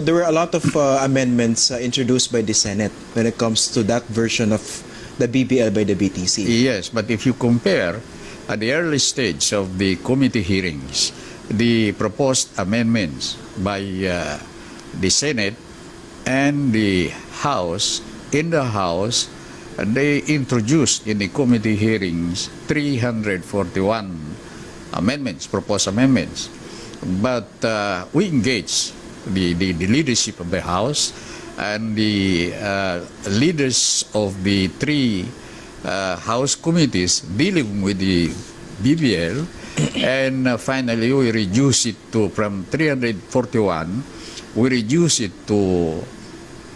there were a lot of amendments introduced by the Senate when it comes to that version of the BBL by the BTC. Yes, but if you compare at the early stage of the committee hearings, the proposed amendments by the Senate and the House, in the House, they introduced in the committee hearings 341 amendments, proposed amendments. But we engaged the leadership of the House and the leaders of the three House committees dealing with the BBL, and finally we reduced it to, from 341, we reduced it to,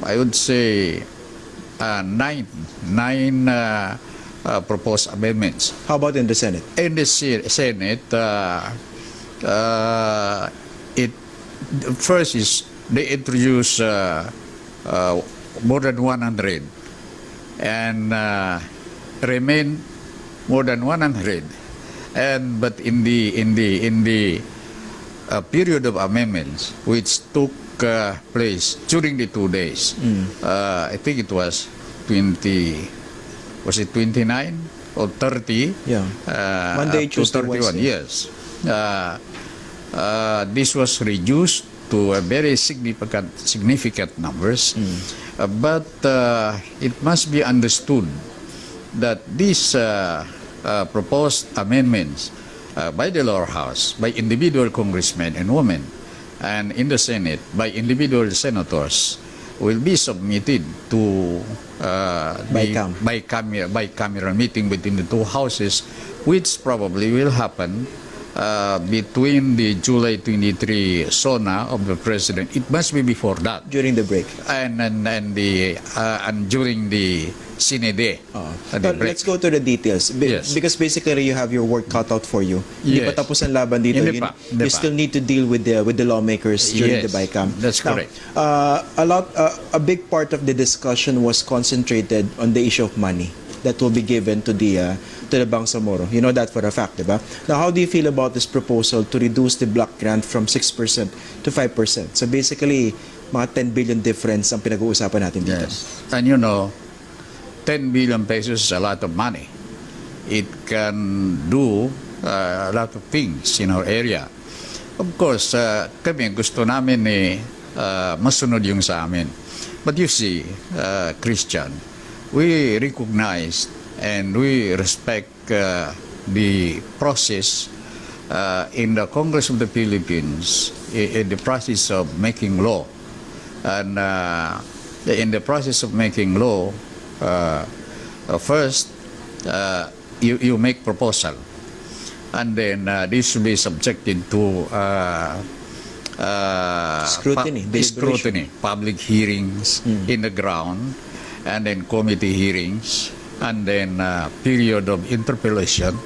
I would say, nine proposed amendments. How about in the Senate? In the Senate, it first is they introduce more than 100 and remain more than 100, and but in the period of amendments which took place during the 2 days, I think it was 29 or 30? Yeah. Monday, up to Tuesday, 31, Wednesday. yes. This was reduced to a very significant numbers, but it must be understood that these proposed amendments by the lower house, by individual congressmen and women, and in the Senate by individual senators, will be submitted to bicameral meeting between the two houses, which probably will happen between the July 23 SONA of the President. It must be before that. During the break. And during the Sinede. But let's go to the details. Yes. Because basically you have your work cut out for you. Hindi Yes. pa tapos ang laban dito. Hindi pa. You still need to deal with the lawmakers during the BICAM. That's correct. A big part of the discussion was concentrated on the issue of money that will be given to the Bangsamoro. You know that for a fact, diba? Now, how do you feel about this proposal to reduce the block grant from 6% to 5%? So basically, mga 10 billion difference ang pinag-uusapan natin dito. Yes. And you know, 10 billion pesos is a lot of money. It can do a lot of things in our area. Of course, kami gusto namin masunod yung sa amin. But you see, Christian, we recognize and we respect the process in the Congress of the Philippines, in the process of making law. And in the process of making law, first, you make proposal, and then this will be subjected to scrutiny, public hearings in the ground, and then committee hearings, and then period of interpellation,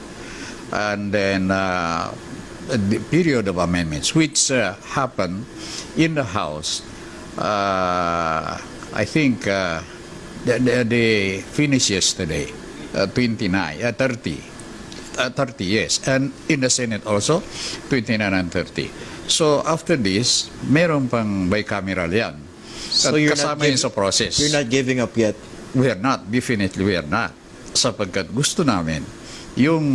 and then the period of amendments, which happened in the House. I think they finished yesterday, 30, yes, and in the Senate also, 29 and 30. So after this, meron pang bicameral yan. So you're kasama yun sa process. You're not giving up yet? We are not, definitely we are not. Sapagkat gusto namin, yung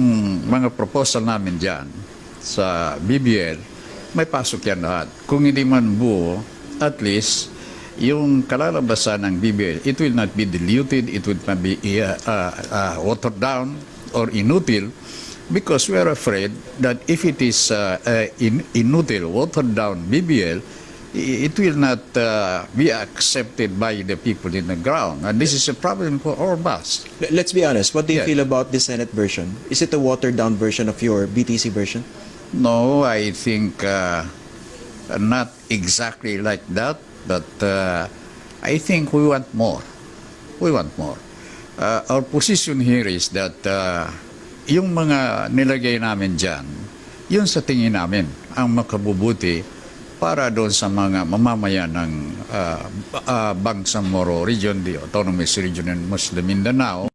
mga proposal namin dyan sa BBL, may pasok yan lahat. Kung hindi man buo, at least, yung kalalabasan ng BBL, it will not be diluted, it will not be watered down or inutil, because we are afraid that if it is inutil, watered down BBL, it will not be accepted by the people in the ground. And this is a problem for all of us. Let's be honest. What do you Yes. feel about the Senate version? Is it a watered-down version of your BTC version? No, I think not exactly like that, but I think we want more. We want more. Our position here is that yung mga nilagay namin dyan, yun sa tingin namin ang makabubuti para doon sa mga mamamayan ng Bangsamoro Region, the Autonomous Region in Muslim Mindanao.